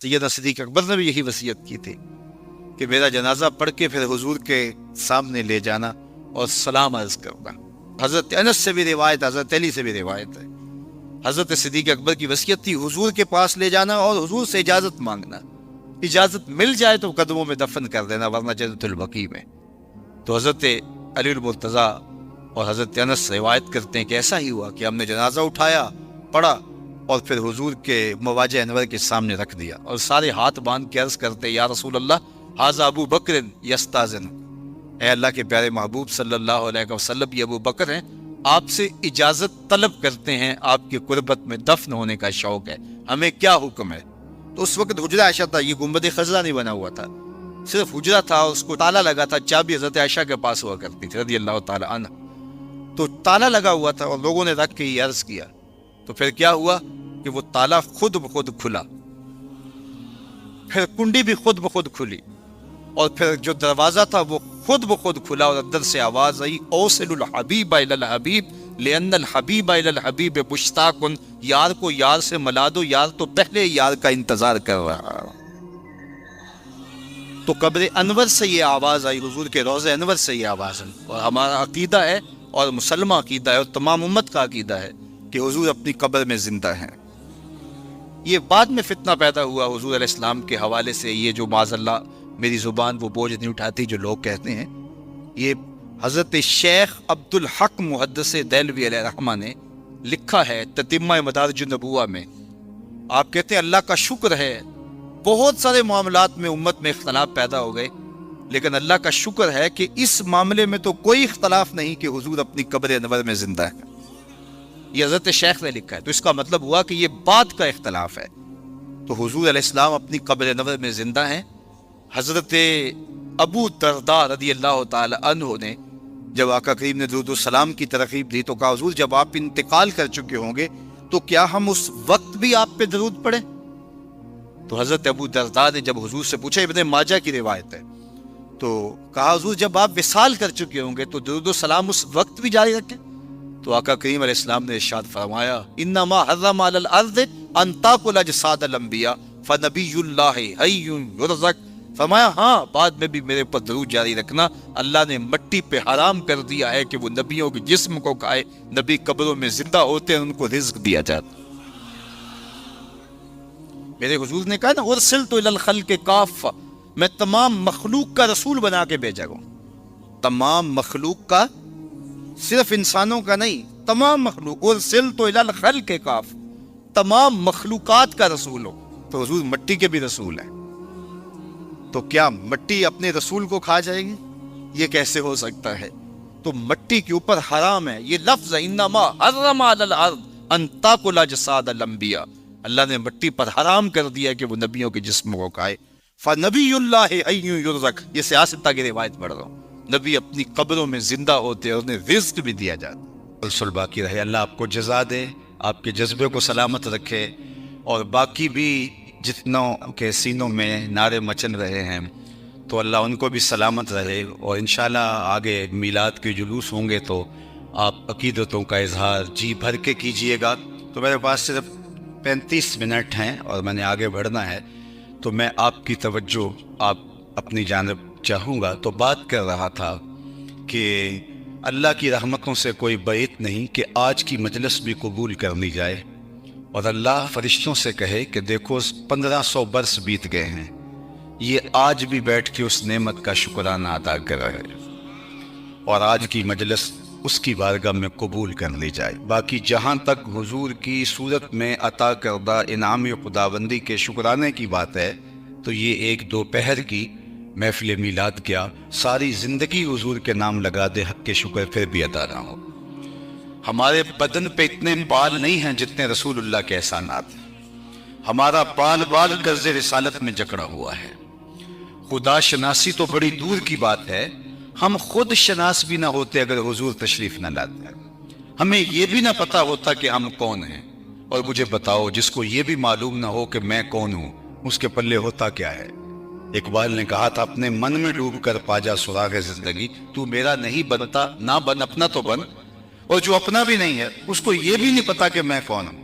سیدنا صدیق اکبر نے بھی یہی وصیت کی تھی کہ میرا جنازہ پڑھ کے پھر حضور کے سامنے لے جانا اور سلام عرض کرنا۔ حضرت انس سے بھی روایت، حضرت علی سے بھی روایت ہے، حضرت صدیق اکبر کی وصیت تھی حضور کے پاس لے جانا اور حضور سے اجازت مانگنا، اجازت مل جائے تو قدموں میں دفن کر دینا ورنہ جنت البقیع میں۔ تو حضرت علی المرتضیٰ اور حضرت انس روایت کرتے ہیں کہ ایسا ہی ہوا کہ ہم نے جنازہ اٹھایا، پڑھا اور پھر حضور کے مواجہ انور کے سامنے رکھ دیا اور سارے ہاتھ باندھ کے عرض کرتے یا رسول اللہ ھذا ابو بکر یستاذن، اے اللہ کے پیارے محبوب صلی اللہ علیہ وسلم، یہ ابو بکر ہیں، آپ سے اجازت طلب کرتے ہیں، آپ کی قربت میں دفن ہونے کا شوق ہے، ہمیں کیا حکم ہے؟ تو اس وقت حجرہ عائشہ تھا، یہ گنبد خضرا نہیں بنا ہوا تھا، صرف حجرہ تھا، اس کو تالا لگا تھا، چابی حضرت عائشہ کے پاس ہوا کرتی تھی رضی اللہ تعالی عنہ، تو تالا لگا ہوا تھا اور لوگوں نے رکھ کے یہ عرض کیا، تو پھر کیا ہوا کہ وہ تالا خود بخود کھلا، پھر کنڈی بھی خود بخود کھلی، اور پھر جو دروازہ تھا وہ خود بخود کھلا اور اندر سے آواز آئی اوصل الحبیب الی الحبیب لان الحبیب الی الحبیب مشتاق، یار کو یار سے ملا دو، یار تو پہلے یار کا انتظار کر رہا۔ تو قبر انور سے یہ آواز آئی، حضور کے روضہ انور سے یہ آواز آئی، اور ہمارا عقیدہ ہے اور مسلمہ عقیدہ ہے اور تمام امت کا عقیدہ ہے کہ حضور اپنی قبر میں زندہ ہیں۔ یہ بعد میں فتنہ پیدا ہوا حضور علیہ السلام کے حوالے سے، یہ جو معاذ اللہ میری زبان وہ بوجھ نہیں اٹھاتی جو لوگ کہتے ہیں، یہ حضرت شیخ عبد الحق محدث دہلوی علیہ رحمہ نے لکھا ہے تتمہ مدارج النبوہ میں۔ آپ کہتے ہیں اللہ کا شکر ہے بہت سارے معاملات میں امت میں اختلاف پیدا ہو گئے، لیکن اللہ کا شکر ہے کہ اس معاملے میں تو کوئی اختلاف نہیں کہ حضور اپنی قبر انور میں زندہ ہے۔ یہ حضرت شیخ نے لکھا ہے، تو اس کا مطلب ہوا کہ یہ بعد کا اختلاف ہے۔ تو حضور علیہ السلام اپنی قبر انور میں زندہ ہیں۔ حضرت ابو درداء رضی اللہ تعالی عنہ نے جب آقا کریم نے درود السلام کی ترغیب دی تو کہا حضور جب آپ انتقال کر چکے ہوں گے تو کیا ہم اس وقت بھی آپ پہ درود پڑھیں؟ تو حضرت ابو درداء نے جب حضور سے پوچھا، ابن ماجہ کی روایت ہے، تو کہا حضور جب آپ وصال کر چکے ہوں گے تو درود السلام اس وقت بھی جاری رکھیں؟ تو آقا کریم علیہ السلام نے ارشاد فرمایا انما حرم علی الارض ان تاکل اجساد الانبیاء فنبی اللہ حی یرزق، فرمایا ہاں بعد میں بھی میرے پر درود جاری رکھنا، اللہ نے مٹی پہ حرام کر دیا ہے کہ وہ نبیوں کے جسم کو کھائے، نبی قبروں میں زندہ ہوتے ہیں ان کو رزق دیا جاتا۔ میرے حضور نے کہا نا ارسلت الی الخلق کافہ، میں تمام مخلوق کا رسول بنا کے بھیجا ہوں، تمام مخلوق کا، صرف انسانوں کا نہیں، تمام مخلوق، ارسلت الی الخلق کافہ، تمام مخلوقات کا رسول ہو۔ تو حضور مٹی کے بھی رسول ہیں، تو کیا مٹی اپنے رسول کو کھا جائے گی؟ یہ کیسے ہو سکتا ہے؟ تو مٹی کے اوپر حرام ہے، یہ لفظ ہے انما حرم علی الارض ان تاکل اجساد الانبیاء، اللہ نے مٹی پر حرام کر دیا کہ وہ نبیوں کے جسم کو کھائے۔ فنبی اللہ حی یرزق، یہ سیاستہ کی روایت پڑھ رہا ہوں، نبی اپنی قبروں میں زندہ ہوتے ہیں، انہیں رزق بھی دیا جاتا۔ سلسل باقی رہے، اللہ آپ کو جزا دے، آپ کے جذبے کو سلامت رکھے، اور باقی بھی جتنوں کے سینوں میں نعرے مچل رہے ہیں تو اللہ ان کو بھی سلامت رہے، اور انشاءاللہ آگے میلاد کے جلوس ہوں گے تو آپ عقیدتوں کا اظہار جی بھر کے کیجئے گا۔ تو میرے پاس صرف 35 منٹ ہیں اور میں نے آگے بڑھنا ہے، تو میں آپ کی توجہ آپ اپنی جانب چاہوں گا۔ تو بات کر رہا تھا کہ اللہ کی رحمتوں سے کوئی بعید نہیں کہ آج کی مجلس بھی قبول کر لی جائے، اور اللہ فرشتوں سے کہے کہ دیکھو 1500 برس بیت گئے ہیں، یہ آج بھی بیٹھ کے اس نعمت کا شکرانہ ادا کر رہے ہیں، اور آج کی مجلس اس کی بارگاہ میں قبول کر لی جائے۔ باقی جہاں تک حضور کی صورت میں عطا کردہ انعام خداوندی کے شکرانے کی بات ہے، تو یہ ایک دوپہر کی محفل میلاد کیا، ساری زندگی حضور کے نام لگا دے، حق کے شکر پھر بھی ادا نہ ہو۔ ہمارے بدن پہ اتنے بال نہیں ہیں جتنے رسول اللہ کے احسانات ہیں، ہمارا بال بال قرض رسالت میں جکڑا ہوا ہے۔ خدا شناسی تو بڑی دور کی بات ہے، ہم خود شناس بھی نہ ہوتے اگر حضور تشریف نہ لاتے، ہمیں یہ بھی نہ پتا ہوتا کہ ہم کون ہیں۔ اور مجھے بتاؤ جس کو یہ بھی معلوم نہ ہو کہ میں کون ہوں، اس کے پلے ہوتا کیا ہے؟ اقبال نے کہا تھا اپنے من میں ڈوب کر پاجا سراغ زندگی، تو میرا نہیں بنتا نہ بن، اپنا تو بن، اور جو اپنا بھی نہیں ہے اس کو یہ بھی نہیں پتا کہ میں کون ہوں۔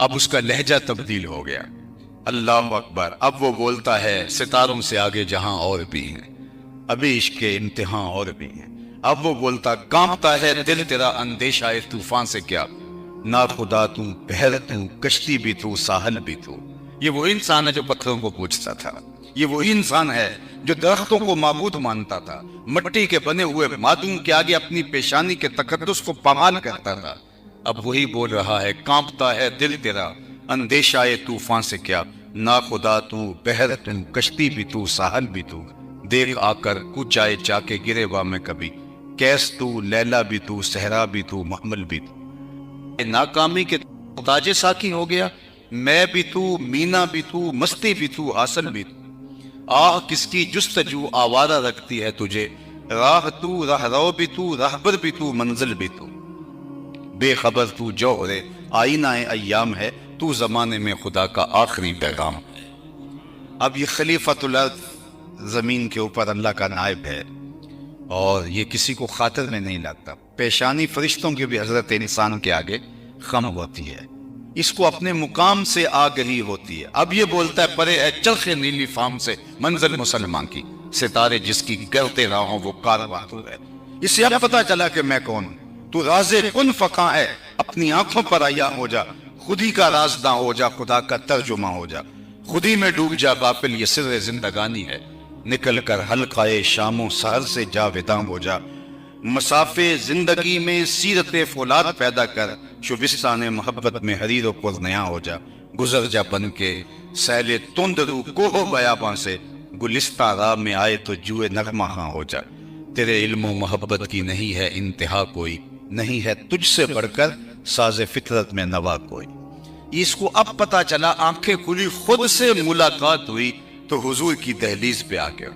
اب اس کا لہجہ تبدیل ہو گیا. اللہ اکبر. اب وہ بولتا ہے ستاروں سے آگے جہاں اور بھی ہیں, ابھی عشق کے امتحان اور بھی ہیں. اب وہ بولتا کانپتا ہے دل تیرا اندیشہ طوفان سے کیا, نا خدا تو بحر تو کشتی بھی تو ساحل بھی تو. یہ وہی انسان ہے جو پتھروں کو پوچھتا تھا. یہ وہی انسان ہے جو درختوں کو معبود مانتا تھا, مٹی کے بنے ہوئے معدوم کے آگے اپنی پیشانی کے تقدس کو پامال کرتا تھا. اب وہی بول رہا ہے کانپتا ہے دل تیرا اندیشہ طوفان سے کیا, نا خدا تو بحر تو کشتی بھی تو ساحل بھی تو. دیکھ آ کر کچھ آئے جا کے گرے وا میں کبھی, کیس تو لیلا بھی تو صحرا بھی تو محمل بھی تو. ناکامی کے تاج ساکی ہو گیا, میں بھی تو مینا بھی تو مستی بھی تو حاصل بھی تو. آہ کس کی جستجو آوارہ رکھتی ہے تجھے, راہ تو راہ رو بھی تو راہبر بھی تو منزل بھی تو. بے خبر تو جوہر آئینہ ایام ہے, تو زمانے میں خدا کا آخری پیغام ہے. اب یہ خلیفۃ الارض, زمین کے اوپر اللہ کا نائب ہے, اور یہ کسی کو خاطر میں نہیں لگتا. پیشانی فرشتوں کی بھی حضرت انسان کے آگے خم ہوتی ہے, اس کو اپنے مقام سے آگہی ہوتی ہے. اب یہ بولتا ہے پرے اے چرخ نیلی فام سے منزل مسلمان کی, ستارے جس کی گرتے راہوں وہ کارواں تو ہے. اسے اب پتا چلا کہ میں کون ہوں. تو راز کن فقاں ہے, اپنی آنکھوں پر عیاں ہو جا, خودی کا رازداں ہو جا, خدا کا ترجمہ ہو جا, خودی میں ڈوب جا غافل, یہ سر زندگانی ہے. نکل کر حلقہ شام و سحر سے جاوداں ہو جا, مسافے زندگی میں سیرت فولاد پیدا کر, شبستان محبت میں حریر و پرنیاں ہو جا. گزر جا بن کے سیل تند رو کوہ بیاباں سے, گلستہ راہ میں آئے تو جوئے نغمہ ہاں ہو جا. تیرے علم و محبت کی نہیں ہے انتہا کوئی, نہیں ہے تجھ سے بڑھ کر ساز فطرت میں نوا کوئی. اس کو اب پتا چلا, آنکھیں کھلی, خود سے ملاقات ہوئی تو حضور کی دہلیز پہ آ کے.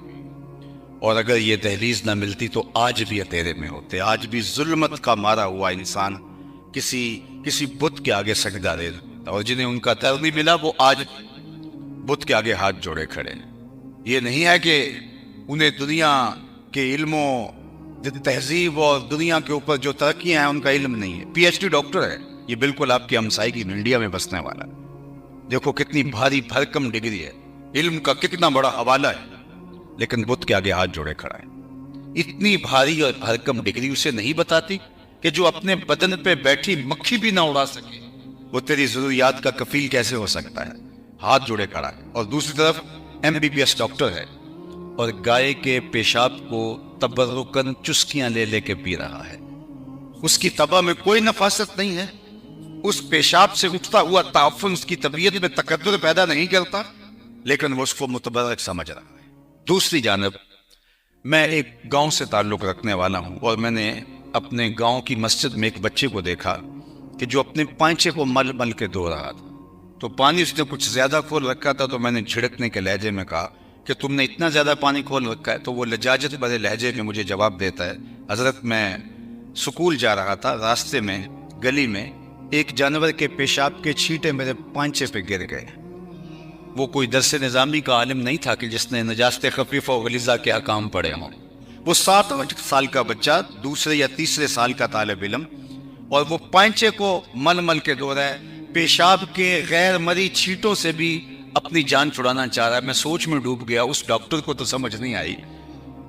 اور اگر یہ دہلیز نہ ملتی تو آج بھی اندھیرے میں ہوتے, آج بھی ظلمت کا مارا ہوا انسان کسی بت کے آگے سجدہ دے دیتا, اور جنہیں ان کا در نہیں ملا وہ آج بت کے آگے ہاتھ جوڑے کھڑے ہیں. یہ نہیں ہے کہ انہیں دنیا کے علم و تہذیب اور دنیا کے اوپر جو ترقیاں ہیں ان کا علم نہیں ہے. پی ایچ ڈی ڈاکٹر ہے, یہ بالکل آپ کی ہمسائی کی انڈیا میں بسنے والا ہے. دیکھو کتنی بھاری بھرکم ڈگری ہے, علم کا کتنا بڑا حوالہ ہے, لیکن بت کے آگے ہاتھ جوڑے کھڑا ہے. اتنی بھاری اور بھرکم ڈگری اسے نہیں بتاتی کہ جو اپنے بدن پہ بیٹھی مکھی بھی نہ اڑا سکے, وہ تیری ضروریات کا کفیل کیسے ہو سکتا ہے. ہاتھ جوڑے کھڑا ہے. اور دوسری طرف M B B S doctor ہے, اور گائے کے پیشاب کو تبرکن چسکیاں لے لے کے پی رہا ہے. اس کی طبع میں کوئی نفاست نہیں ہے, اس پیشاب سے اٹھتا ہوا تعفن اس کی طبیعت میں تقدر پیدا نہیں کرتا, لیکن وہ اس کو متبرک سمجھ رہا ہے. دوسری جانب میں ایک گاؤں سے تعلق رکھنے والا ہوں, اور میں نے اپنے گاؤں کی مسجد میں ایک بچے کو دیکھا کہ جو اپنے پائنچے کو مل مل کے دھو رہا تھا. تو پانی اس نے کچھ زیادہ کھول رکھا تھا, تو میں نے جھڑکنے کے لہجے میں کہا کہ تم نے اتنا زیادہ پانی کھول رکھا ہے. تو وہ لجاجت بھرے لہجے میں مجھے جواب دیتا ہے, حضرت میں سکول جا رہا تھا, راستے میں گلی میں ایک جانور کے پیشاب کے چھینٹے میرے پائنچے پہ گر گئے. وہ کوئی درس نظامی کا عالم نہیں تھا کہ جس نے نجاست خفیفہ و غلیظہ کے احکام پڑھے ہوں. وہ 7 سال کا بچہ, دوسرے یا تیسرے سال کا طالب علم, اور وہ پائنچے کو مل مل کے دھو رہا ہے, پیشاب کے غیر مری چھینٹوں سے بھی اپنی جان چھڑانا چاہ رہا ہے. میں سوچ میں ڈوب گیا, اس ڈاکٹر کو تو سمجھ نہیں آئی,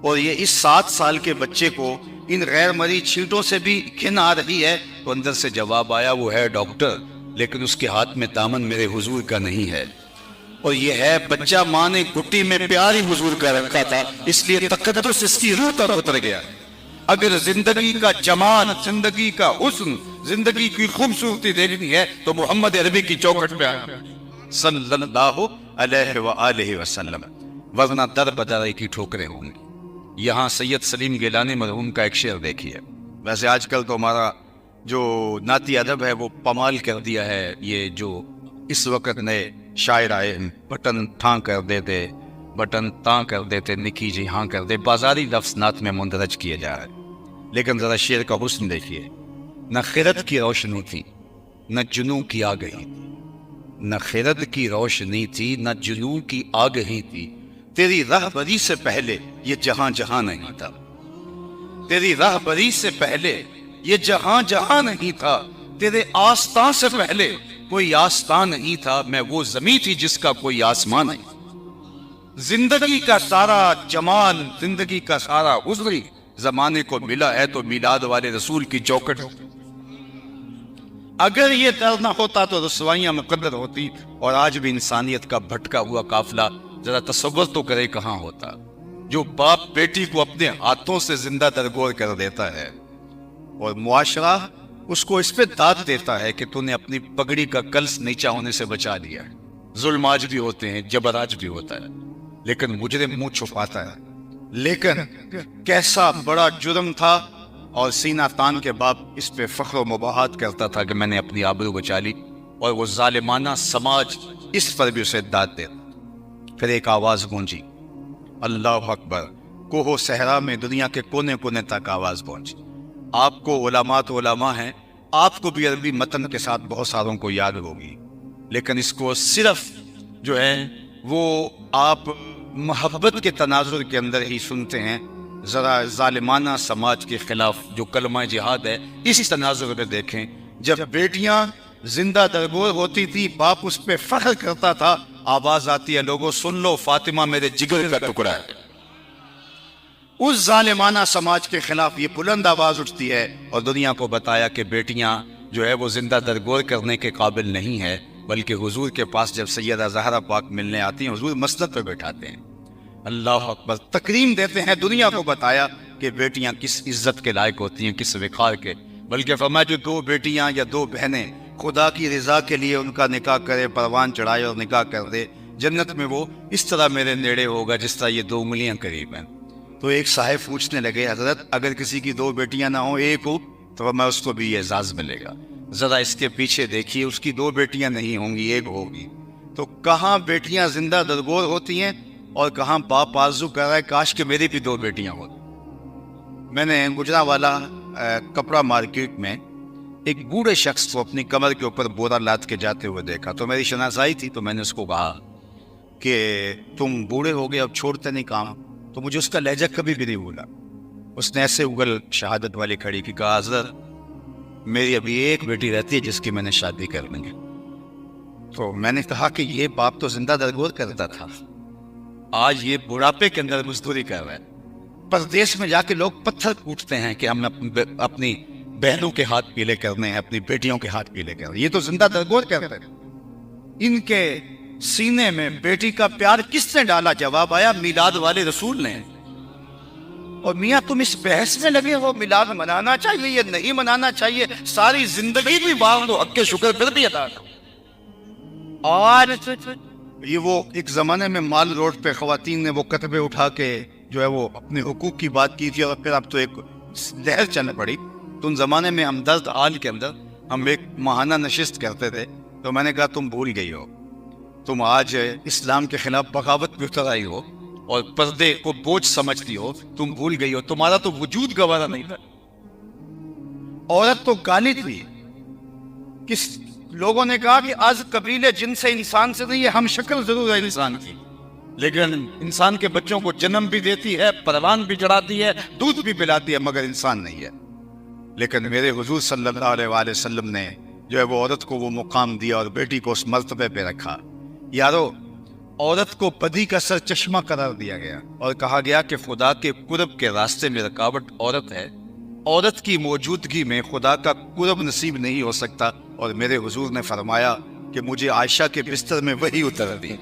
اور یہ اس 7 سال کے بچے کو ان غیر مری چھینٹوں سے بھی گھن آ رہی ہے. تو اندر سے جواب آیا, وہ ہے ڈاکٹر, لیکن اس کے ہاتھ میں دامن میرے حضور کا نہیں ہے, اور یہ ہے بچہ ماں نے گھٹی میں پیاری حضور کا رکھا تھا, اس لیے تقدس اس کی روح تک اتر گیا. اگر زندگی کا جمال, زندگی کا حسن, زندگی کی خوبصورتی دیکھنی ہے تو محمد عربی کی چوکھٹ پہ آیا صلی اللہ علیہ وآلہ وسلم, ورنہ در بدر کی ٹھوکریں ہوں گی. یہاں سید سلیم گیلانی مرحوم کا ایک شعر دیکھیے. ویسے آج کل تو ہمارا جو نعتی ادب ہے وہ پمال کر دیا ہے. یہ جو اس وقت نئے شاعر آئے, بٹن تھاں کر دیتے, بٹن تاں کر دیتے, نکی جی ہاں کر دے, بازاری لفظ نعت میں مندرج کیے جا رہے. لیکن ذرا شعر کا حسن دیکھیے. نہ خرد کی روشنی تھی نہ جنوں کی آگہی تھی, نہ خرد کی روشنی تھی نہ جنوں کی آگہی تھی, تیری رہبری سے پہلے یہ جہاں جہاں نہیں تھا, تیری رہبری سے پہلے یہ جہاں جہاں نہیں تھا, تیرے آستاں سے پہلے کوئی آستان نہیں تھا، میں وہ زمین تھی جس کا کوئی آسمان نہیں۔ زندگی کا سارا جمال، زندگی کا سارا حسن زمانے کو ملا ہے تو میلاد والے رسول کی چوکٹ ہو۔ اگر یہ درد نہ ہوتا تو رسوائیاں مقدر ہوتی، اور آج بھی انسانیت کا بھٹکا ہوا قافلہ ذرا تصور تو کرے کہاں ہوتا۔ جو باپ بیٹی کو اپنے ہاتھوں سے زندہ درگور کر دیتا ہے اور معاشرہ اس کو اس پہ داد دیتا ہے کہ تو نے اپنی پگڑی کا کلس نیچا ہونے سے بچا لیا ہے۔ ظلم آج بھی ہوتے ہیں، جبر آج بھی ہوتا ہے، لیکن مجرم منہ چھپاتا ہے۔ لیکن کیسا بڑا جرم تھا، اور سینہ تان کے باپ اس پہ فخر و مباحات کرتا تھا کہ میں نے اپنی آبرو بچا لی، اور وہ ظالمانہ سماج اس پر بھی اسے داد دیتا۔ پھر ایک آواز گونجی، اللہ اکبر۔ کوہ صحرا میں دنیا کے کونے کونے تک آواز پہنچی۔ آپ کو علماء تو علماء ہیں، آپ کو بھی عربی متن کے ساتھ بہت ساروں کو یاد ہوگی، لیکن اس کو صرف جو ہے وہ آپ محبت کے تناظر کے اندر ہی سنتے ہیں۔ ذرا ظالمانہ سماج کے خلاف جو کلمہ جہاد ہے اسی تناظر میں دیکھیں۔ جب بیٹیاں زندہ درگور ہوتی تھی، باپ اس پہ فخر کرتا تھا، آواز آتی ہے لوگوں سن لو، فاطمہ میرے جگر کا ٹکڑا ہے۔ اس ظالمانہ سماج کے خلاف یہ بلند آواز اٹھتی ہے، اور دنیا کو بتایا کہ بیٹیاں جو ہے وہ زندہ درگور کرنے کے قابل نہیں ہے، بلکہ حضور کے پاس جب سیدہ زہرا پاک ملنے آتی ہیں، حضور مسند پہ بیٹھاتے ہیں۔ اللہ اکبر، تکریم دیتے ہیں، دنیا کو بتایا کہ بیٹیاں کس عزت کے لائق ہوتی ہیں، کس وقار کے۔ بلکہ فرمایا جو دو بیٹیاں یا دو بہنیں خدا کی رضا کے لیے ان کا نکاح کرے، پروان چڑھائے اور نکاح کر دے، جنت میں وہ اس طرح میرے نیڑے ہوگا جس طرح یہ 2 انگلیاں قریب ہیں۔ تو ایک صاحب پوچھنے لگے، حضرت اگر کسی کی 2 بیٹیاں نہ ہوں، ایک ہو، تو میں اس کو بھی یہ اعزاز ملے گا۔ ذرا اس کے پیچھے دیکھیے، اس کی 2 بیٹیاں نہیں ہوں گی، ایک ہوگی۔ تو کہاں بیٹیاں زندہ درگور ہوتی ہیں، اور کہاں باپ آرزو کر رہا ہے کاش کہ میری بھی 2 بیٹیاں ہوتی۔ میں نے گجرانوالا کپڑا مارکیٹ میں ایک بوڑھے شخص کو اپنی کمر کے اوپر بورا لاد کے جاتے ہوئے دیکھا، تو میری شناسائی تھی، تو میں نے اس کو کہا کہ تم بوڑھے ہو گئے، اب چھوڑتے نہیں کام؟ تو مجھے اس کا لہجہ کبھی بھی نہیں بھولا۔ اس نے ایسے اگل شہادت والی کھڑی کی، کہا حضرت میری ابھی ایک بیٹی رہتی ہے جس کی میں نے شادی کر لیں گے۔ تو میں نے کہا کہ یہ باپ تو زندہ درگور کرتا تھا، آج یہ بڑھاپے کے اندر مزدوری کر رہا ہے۔ پردیس میں جا کے لوگ پتھر کوٹتے ہیں کہ ہم اپنی بہنوں کے ہاتھ پیلے کرنے ہیں، اپنی بیٹیوں کے ہاتھ پیلے کرنے ہیں، یہ تو زندہ درگور کرتے ہیں۔ ان کے سینے میں بیٹی کا پیار کس نے ڈالا؟ جواب آیا میلاد والے رسول نے۔ اور میاں تم اس بحث میں لگے ہو میلاد منانا چاہیے یا نہیں منانا چاہیے، ساری زندگی بھی باغ دو، حق کے شکر پھر بھی ادا کرو۔ اور یہ وہ ایک زمانے میں مال روڈ پہ خواتین نے وہ کتبے اٹھا کے جو ہے وہ اپنے حقوق کی بات کی تھی، اور پھر اب تو ایک لہر چل پڑی۔ تو ان زمانے میں ہمدرد آل کے اندر ہم ایک ماہانہ نشست کرتے تھے، تو میں نے کہا تم بھول گئی ہو، تم آج اسلام کے خلاف بغاوت میں اتر آئی ہو اور پردے کو بوجھ سمجھتی ہو، تم بھول گئی ہو، تمہارا تو وجود گوارا نہیں تھا۔ عورت تو گالی تھی، کس لوگوں نے کہا کہ از قبیل جن سے انسان سے نہیں ہے، ہم شکل ضرور ہے انسان کی، لیکن انسان کے بچوں کو جنم بھی دیتی ہے، پروان بھی چڑھاتی ہے، دودھ بھی پلاتی ہے، مگر انسان نہیں ہے۔ لیکن میرے حضور صلی اللہ علیہ وآلہ وسلم نے جو ہے وہ عورت کو وہ مقام دیا اور بیٹی کو اس مرتبے پہ رکھا۔ یارو، عورت کو بدی کا سر چشمہ قرار دیا گیا اور کہا گیا کہ خدا کے قرب کے راستے میں رکاوٹ عورت ہے، عورت کی موجودگی میں خدا کا قرب نصیب نہیں ہو سکتا۔ اور میرے حضور نے فرمایا کہ مجھے عائشہ کے بستر میں وہی اتر دی،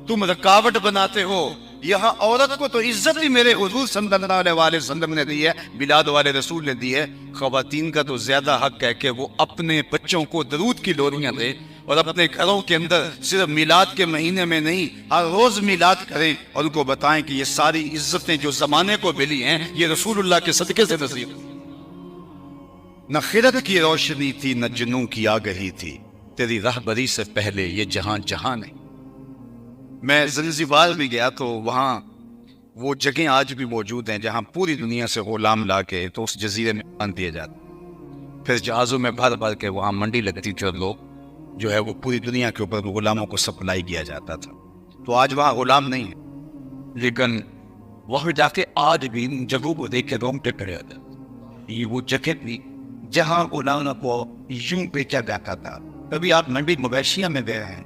تم رکاوٹ بناتے ہو۔ یہاں عورت کو تو عزت ہی میرے حضور صلی اللہ علیہ وآلہ وسلم نے دی ہے، میلاد والے رسول نے دی ہے۔ خواتین کا تو زیادہ حق ہے کہ وہ اپنے بچوں کو درود کی لوریاں دے، اور اپنے گھروں کے اندر صرف میلاد کے مہینے میں نہیں، ہر روز میلاد کریں اور ان کو بتائیں کہ یہ ساری عزتیں جو زمانے کو ملی ہیں یہ رسول اللہ کے صدقے سے نصیب۔ نہ خرد کی روشنی تھی، نہ جنوں کی آگہی تھی، تیری رہبری سے پہلے یہ جہاں جہاں نہیں۔ میں زنزبار میں گیا تو وہاں وہ جگہیں آج بھی موجود ہیں جہاں پوری دنیا سے غلام لا کے تو اس جزیرے میں باندھ دیے جاتے، پھر جہازوں میں بھر بھر کے وہاں منڈی لگتی تھی اور لوگ جو ہے وہ پوری دنیا کے اوپر غلاموں کو سپلائی کیا جاتا تھا۔ تو آج وہاں غلام نہیں ہے، لیکن وہاں جا کے آج بھی ان جگہوں کو دیکھ کے رونگٹے کھڑے ہوتے ہیں۔ یہ وہ جگہ تھی جہاں غلاموں کو یوں بیچا جاتا تھا، کبھی آپ منڈی مویشیاں میں گئے ہیں،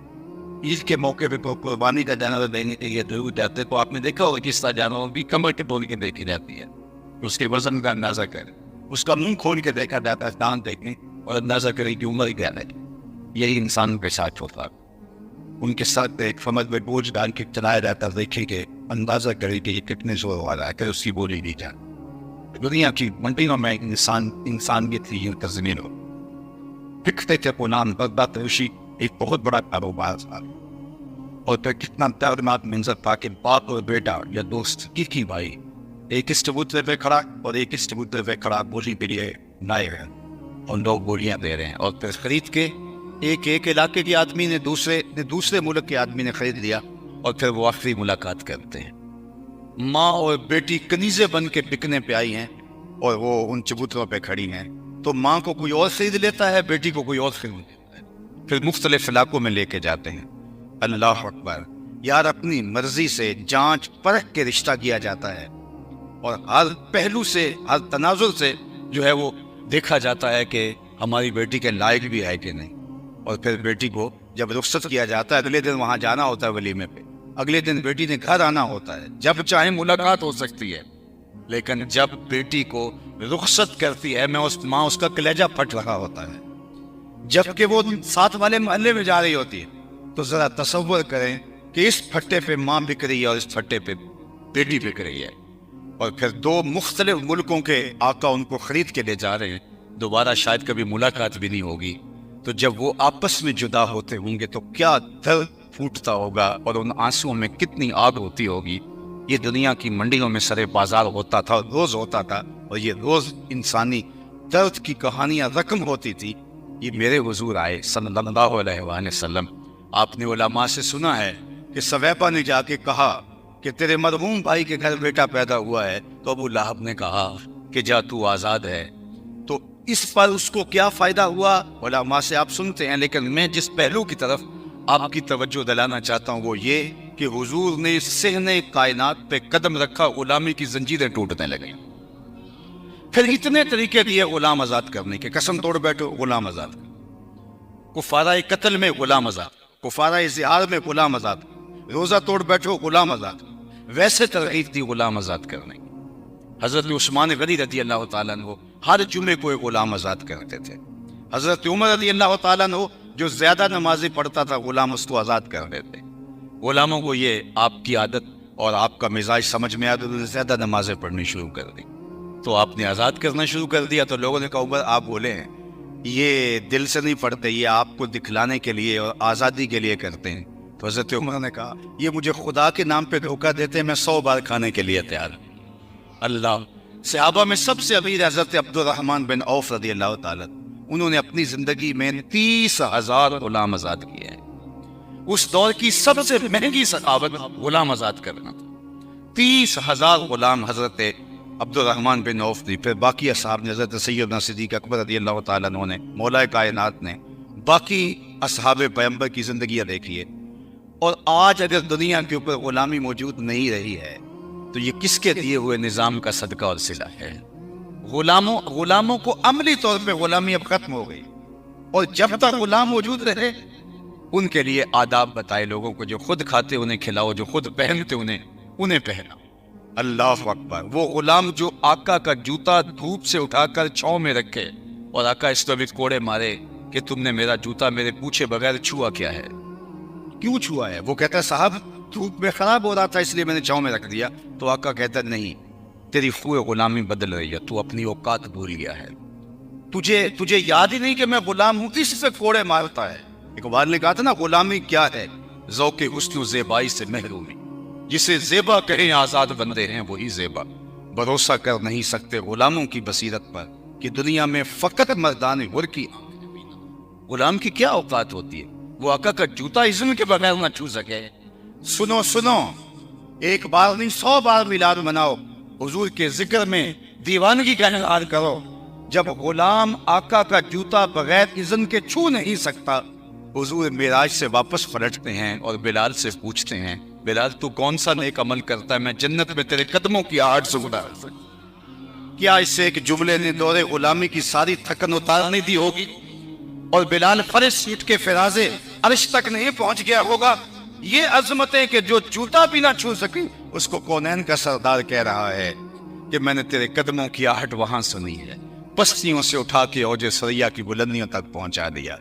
عید کے موقع پہ قربانی کا جانور دینے کے لیے ضرور جاتے تو آپ نے دیکھا ہوگا کس طرح جانوروں کی کمر کے بول کے دیکھی جاتی ہے، اس کے وزن کا اندازہ کریں، اس کا منہ کھول کے دیکھا جاتا ہے، دانت دیکھیں اور اندازہ کریں کہ عمر کیا ہے۔ یہی انسان کے ساتھ ہوتا ہے، ان کے ساتھ ایک فمد میں بوجھ ڈال کے چلایا جاتا ہے، دیکھیں کہ اندازہ کریں کہ یہ کتنے زور والا ہے کہ اس کی بولی نہیں جائے۔ دنیا کی منڈیوں میں انسانیت کی تزمین ہو، فکرے کے غلام بغداد ترشی ایک بہت بڑا کاروبار تھا، اور پھر کتنا دردناک منظر تھا کہ باپ اور بیٹا یا دوست کی بھائی ایک اس چبوترے پہ کھڑا اور ایک اس چبوترے پہ کھڑا بولی کے لیے لائے ہیں، اور لوگ بولیاں دے رہے ہیں، اور پھر خرید کے ایک علاقے کے آدمی نے دوسرے ملک کے آدمی نے خرید لیا، اور پھر وہ آخری ملاقات کرتے ہیں۔ ماں اور بیٹی کنیزیں بن کے بکنے پہ آئی ہیں اور وہ ان چبوتروں پہ کھڑی ہیں، تو ماں کو کوئی اور خرید لیتا ہے، بیٹی کو کوئی اور خرید لیتا ہے، پھر مختلف علاقوں میں لے کے جاتے ہیں۔ اللہ اکبر! یار اپنی مرضی سے جانچ پرکھ کے رشتہ کیا جاتا ہے، اور ہر پہلو سے، ہر تناظر سے جو ہے وہ دیکھا جاتا ہے کہ ہماری بیٹی کے لائق بھی ہے کہ نہیں، اور پھر بیٹی کو جب رخصت کیا جاتا ہے اگلے دن وہاں جانا ہوتا ہے ولیمے پہ، اگلے دن بیٹی نے گھر آنا ہوتا ہے، جب چاہے ملاقات ہو سکتی ہے، لیکن جب بیٹی کو رخصت کرتی ہے ماں اس کا کلیجہ پھٹ رہا ہوتا ہے، جبکہ وہ ساتھ والے محلے میں جا رہی ہوتی ہے۔ تو ذرا تصور کریں کہ اس پھٹے پہ ماں بک رہی ہے اور اس پھٹے پہ بیٹی بک رہی ہے، اور پھر دو مختلف ملکوں کے آقا ان کو خرید کے لے جا رہے ہیں، دوبارہ شاید کبھی ملاقات بھی نہیں ہوگی، تو جب وہ آپس میں جدا ہوتے ہوں گے تو کیا درد پھوٹتا ہوگا، اور ان آنسوؤں میں کتنی آگ ہوتی ہوگی۔ یہ دنیا کی منڈیوں میں سرے بازار ہوتا تھا، روز ہوتا تھا، اور یہ روز انسانی درد کی کہانیاں رقم ہوتی تھی۔ یہ میرے حضور آئے صلی اللہ علیہ وآلہ وسلم، آپ نے علماء سے سنا ہے کہ سویبہ نے جا کے کہا کہ تیرے مرحوم بھائی کے گھر بیٹا پیدا ہوا ہے، تو ابو لہب نے کہا کہ جا تو آزاد ہے۔ تو اس پر اس کو کیا فائدہ ہوا علماء سے آپ سنتے ہیں، لیکن میں جس پہلو کی طرف آپ کی توجہ دلانا چاہتا ہوں وہ یہ کہ حضور نے صحن کائنات پہ قدم رکھا، غلامی کی زنجیریں ٹوٹنے لگیں، پھر اتنے طریقے دیے غلام آزاد کرنے کے، قسم توڑ بیٹھو غلام آزاد، کفارہ قتل میں غلام آزاد، کفارہ زہار میں غلام آزاد، روزہ توڑ بیٹھو غلام آزاد، ویسے ترغیب دی غلام آزاد کرنے کی۔ حضرت عثمان غنی رضی اللہ تعالیٰ عنہ ہر جمعے کو ایک غلام آزاد کرتے تھے، حضرت عمر رضی اللہ تعالیٰ عنہ جو زیادہ نمازیں پڑھتا تھا غلام اس کو آزاد کر دیتے۔ غلاموں کو یہ آپ کی عادت اور آپ کا مزاج سمجھ میں آیا تو انہوں نے زیادہ نمازیں پڑھنی شروع کر دی، تو آپ نے آزاد کرنا شروع کر دیا، تو لوگوں نے کہا عمر آپ بولے ہیں یہ دل سے نہیں پڑھتے، یہ آپ کو دکھلانے کے لیے اور آزادی کے لیے کرتے ہیں۔ تو حضرت عمر نے کہا یہ مجھے خدا کے نام پہ دھوکہ دیتے ہیں، میں 100 بار کھانے کے لیے تیار ہوں۔ اللہ! صحابہ میں سب سے امیر حضرت عبد الرحمن بن عوف رضی اللہ تعالیٰ، انہوں نے اپنی زندگی میں 30,000 غلام آزاد کیے ہیں۔ اس دور کی سب سے مہنگی ثقافت غلام آزاد کرنا تھا۔ 30,000 غلام حضرت عبد الرحمن بن عوف نے، پھر باقی اصحاب نے، حضرت سیدنا صدیق اکبر رضی اللہ تعالیٰ عنہ نے، مولا کائنات نے، باقی اصحاب پیغمبر کی زندگیاں دیکھی ہے۔ اور آج اگر دنیا کے اوپر غلامی موجود نہیں رہی ہے تو یہ کس کے دیے ہوئے نظام کا صدقہ اور صلہ ہے؟ غلاموں کو عملی طور پہ غلامی اب ختم ہو گئی، اور جب تک غلام موجود رہے ان کے لیے آداب بتائے لوگوں کو، جو خود کھاتے انہیں کھلاؤ، جو خود پہنتے انہیں پہناؤ۔ اللہ اکبر! وہ غلام جو آقا کا جوتا دھوپ سے اٹھا کر چھاؤں میں رکھے اور آقا اس طرح بھی کوڑے مارے کہ تم نے میرا جوتا میرے پوچھے بغیر چھوا کیا ہے، کیوں چھوا ہے؟ وہ کہتا ہے صاحب دھوپ میں خراب ہو رہا تھا اس لیے میں نے چھاؤں میں رکھ دیا۔ تو آقا کہتا ہے نہیں، تیری خوئے غلامی بدل رہی ہے، تو اپنی اوقات بھول گیا ہے، تجھے یاد ہی نہیں کہ میں غلام ہوں، کس سے کوڑے مارتا ہے۔ اقبال نے کہا تھا نا غلامی کیا ہے، ذوق حسن و زیبائی سے محرومی، جسے زیبا کہیں آزاد بندے ہیں وہی زیبا، بھروسہ کر نہیں سکتے غلاموں کی بصیرت پر کہ دنیا میں فقط مردان حر کی غلام کی کیا اوقات ہوتی ہے، وہ آقا کا جوتا اذن کے بغیر نہ چھو سکے۔ سنو ایک بار نہیں 100 بار میلاد مناؤ، حضور کے ذکر میں دیوانگی کا اظہار کرو۔ جب غلام آقا کا جوتا بغیر اذن کے چھو نہیں سکتا، حضور معراج سے واپس پلٹتے ہیں اور بلال سے پوچھتے ہیں بلال تو کون سا نیک عمل کرتا ہے، میں جنت میں تیرے قدموں کی آہٹ سے گزار سکتا۔ کیا اس سے ایک جملے نے دور غلامی کی ساری تھکن اتارنے دی ہوگی؟ اور بلال فرش سیٹ کے فرازے عرش تک نہیں پہنچ گیا ہوگا. یہ عظمتیں کہ جو جوتا بھی نہ چھو سکی, اس کو کونین کا سردار کہہ رہا ہے کہ میں نے تیرے قدموں کی آہٹ وہاں سنی ہے, پستیوں سے اٹھا کے اوج ثریا کی بلندیوں تک پہنچا دیا.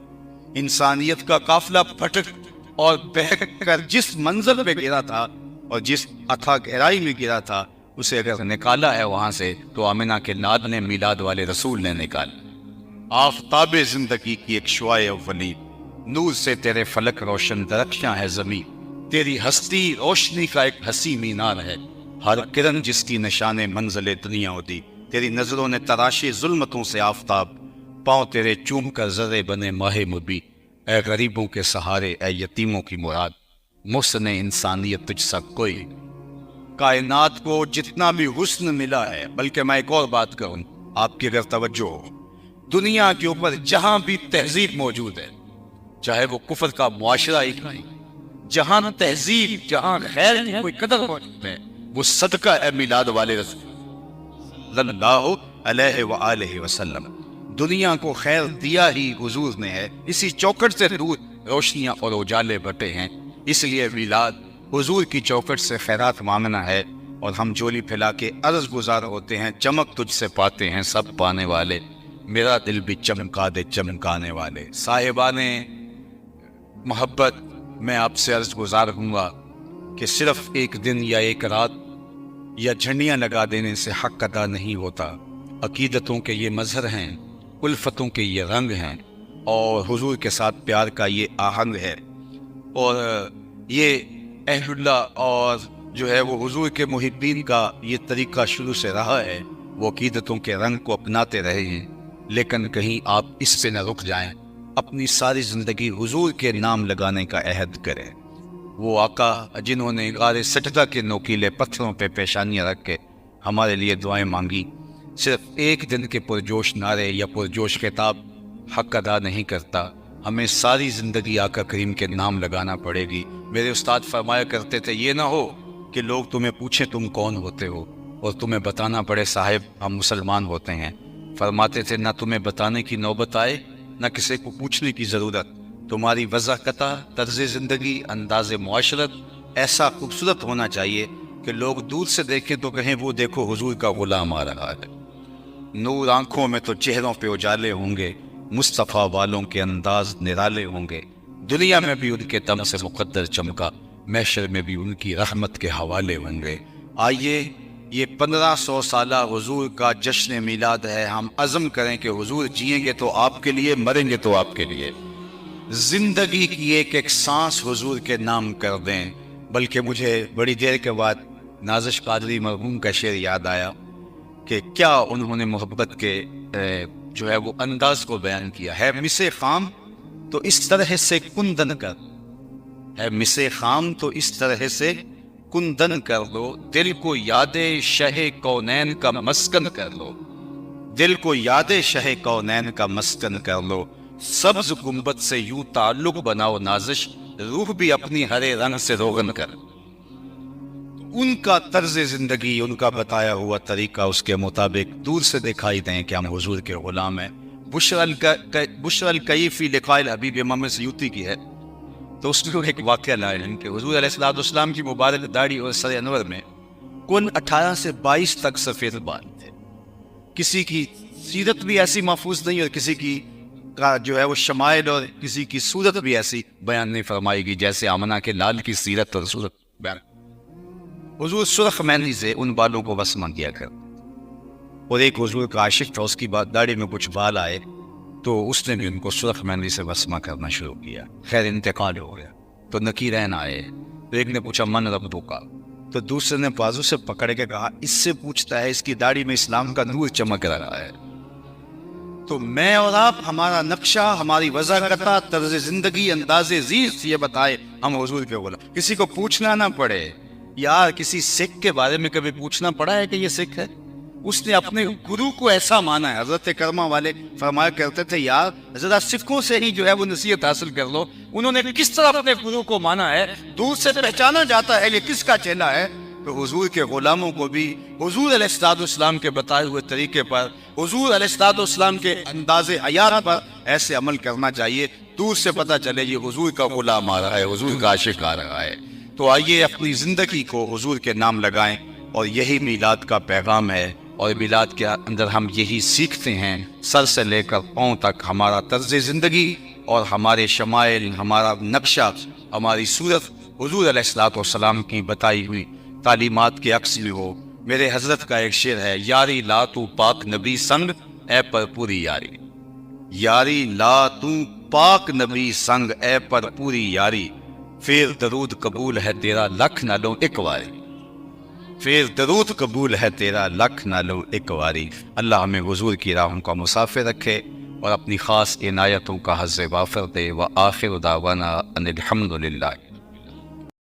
انسانیت کا قافلہ پھٹک اور بہک کر جس منزل پہ گرا تھا اور جس اتھا گہرائی میں گرا تھا, اسے اگر نکالا ہے وہاں سے تو آمنہ کے لاد نے, میلاد والے رسول نے نکالا. آفتاب زندگی کی ایک شعاع اولی, نور سے تیرے فلک روشن درخشاں ہے زمین, تیری ہستی روشنی کا ایک حسی مینار ہے, ہر کرن جس کی نشان منزل دنیا ہوتی. تیری نظروں نے تراشے ظلمتوں سے آفتاب, پاؤں تیرے چوم کر ذرے بنے ماہ مبی. اے غریبوں کے سہارے, اے یتیموں کی مراد, محسن انسانیت تجھ سا کوئی. کائنات کو جتنا بھی حسن ملا ہے, بلکہ میں ایک اور بات کروں, آپ کی اگر توجہ ہو, دنیا کے اوپر جہاں بھی تہذیب موجود ہے, چاہے وہ کفر کا معاشرہ ہی نہیں, جہاں تہذیب, جہاں خیر کی کوئی قدر موجود ہے, وہ صدقہ ہے میلاد والے رسول صلی اللہ علیہ وآلہ وسلم. دنیا کو خیر دیا ہی حضور نے ہے, اسی چوکٹ سے دور روشنیاں اور اجالے بٹے ہیں. اس لیے میلاد حضور کی چوکٹ سے خیرات مانگنا ہے, اور ہم جولی پھیلا کے عرض گزار ہوتے ہیں, چمک تجھ سے پاتے ہیں سب پانے والے, میرا دل بھی چمکا دے چمکانے والے. صاحبان محبت, میں آپ سے عرض گزار ہوں گا کہ صرف ایک دن یا ایک رات یا جھنڈیاں لگا دینے سے حق ادا نہیں ہوتا. عقیدتوں کے یہ مظہر ہیں, الفتوں کے یہ رنگ ہیں, اور حضور کے ساتھ پیار کا یہ آہنگ ہے, اور یہ اہل اللہ اور جو ہے وہ حضور کے محبین کا یہ طریقہ شروع سے رہا ہے. وہ عقیدتوں کے رنگ کو اپناتے رہے ہیں, لیکن کہیں آپ اس سے نہ رک جائیں, اپنی ساری زندگی حضور کے نام لگانے کا عہد کریں. وہ آقا جنہوں نے غار سجدہ کے نوکیلے پتھروں پہ پیشانیاں رکھ کے ہمارے لیے دعائیں مانگی, صرف ایک دن کے پرجوش نعرے یا پرجوش خطاب حق ادا نہیں کرتا. ہمیں ساری زندگی آقا کریم کے نام لگانا پڑے گی. میرے استاد فرمایا کرتے تھے, یہ نہ ہو کہ لوگ تمہیں پوچھیں تم کون ہوتے ہو, اور تمہیں بتانا پڑے صاحب ہم مسلمان ہوتے ہیں. فرماتے تھے, نہ تمہیں بتانے کی نوبت آئے, نہ کسی کو پوچھنے کی ضرورت. تمہاری وضاحت, طرز زندگی, انداز معاشرت ایسا خوبصورت ہونا چاہیے کہ لوگ دور سے دیکھیں تو کہیں وہ دیکھو حضور کا غلام آ رہا ہے. نور آنکھوں میں تو چہروں پہ اجالے ہوں گے, مصطفیٰ والوں کے انداز نرالے ہوں گے. دنیا میں بھی ان کے دم سے مقدر چمکا, محشر میں بھی ان کی رحمت کے حوالے ہوں گے. آئیے یہ 1500 سالہ حضور کا جشن میلاد ہے, ہم عزم کریں کہ حضور جئیں گے تو آپ کے لیے, مریں گے تو آپ کے لیے. زندگی کی ایک ایک سانس حضور کے نام کر دیں. بلکہ مجھے بڑی دیر کے بعد نازش قادری مرحوم کا شعر یاد آیا کہ کیا انہوں نے محبت کے جو ہے وہ انداز کو بیان کیا ہے. مسے خام تو اس طرح سے کندن کر, ہے مسے خام تو اس طرح سے کندن کر لو, دل کو یاد شہ کونین کا مسکن کر لو, دل کو یاد شہ کونین کا مسکن کر لو. سبز گنبد سے یوں تعلق بناؤ نازش, روح بھی اپنی ہرے رنگ سے روغن کر. ان کا طرز زندگی, ان کا بتایا ہوا طریقہ, اس کے مطابق دور سے دکھائی دیں کہ ہم حضور کے غلام ہیں. بشر الکیفی لقائل حبیب امام سیوطی کی ہے, تو اس میں ایک واقعہ لائے ہیں کہ حضور علیہ السلام کی مبارک داڑھی اور سر انور میں کل 18 سے 22 تک سفید بال تھے. کسی کی سیرت بھی ایسی محفوظ نہیں, اور کسی کی جو ہے وہ شمائل اور کسی کی صورت بھی ایسی بیان نہیں فرمائی گئی جیسے آمنہ کے لال کی سیرت اور صورت بیان. حضور سرخ مہندی سے ان بالوں کو وسمہ کیا کر, اور ایک حضور کا عاشق تھا, اس کی بات داڑھی میں کچھ بال آئے تو اس نے بھی ان کو سرخ مہندی سے وسمہ کرنا شروع کیا. خیر انتقال ہو گیا تو نکیرین آئے, تو ایک نے پوچھا من ربو کا, تو دوسرے نے بازو سے پکڑ کے کہا اس سے پوچھتا ہے, اس کی داڑھی میں اسلام کا نور چمک رہا ہے. تو میں اور آپ, ہمارا نقشہ, ہماری وضاحت, طرز زندگی, انداز زیست یہ بتائے ہم حضور کے غلام. کسی کو پوچھنا نہ پڑے. یار کسی سکھ کے بارے میں کبھی پوچھنا پڑا ہے کہ یہ سکھ ہے؟ اس نے اپنے گرو کو ایسا مانا ہے. حضرت کرما والے فرمایا کرتے تھے یار ذرا سکھوں سے ہی جو ہے وہ نصیحت حاصل کر لو, انہوں نے کس طرح اپنے گرو کو مانا ہے. دور سے پہچانا جاتا ہے یہ کس کا چیلا ہے. تو حضور کے غلاموں کو بھی حضور علیہ السلام کے بتائے ہوئے طریقے پر، حضور علیہ السلام کے انداز حیات پر ایسے عمل کرنا چاہیے، دور سے پتہ چلے یہ حضور کا غلام آ رہا ہے، حضور کا عاشق آ رہا ہے۔ تو آئیے اپنی زندگی کو حضور کے نام لگائیں، اور یہی میلاد کا پیغام ہے، اور میلاد کے اندر ہم یہی سیکھتے ہیں، سر سے لے کر پاؤں تک ہمارا طرز زندگی اور ہمارے شمائل، ہمارا نقشہ، ہماری صورت حضور علیہ السلام کی بتائی ہوئی تعلیمات کے عکس بھی ہو۔ میرے حضرت کا ایک شعر ہے، یاری لا تو پاک نبی سنگ اے پر پوری یاری، یاری لا تو پاک نبی سنگ اے پر پوری یاری، پھر درود قبول ہے تیرا لکھ نہ لو ایک واری، پھر درود قبول ہے تیرا لکھ نہ لو ایک واری۔ اللہ ہمیں حضور کی راہوں کا مسافر رکھے اور اپنی خاص عنایتوں کا حظ وافر دے۔ وآخر دعوانا ان الحمد للہ۔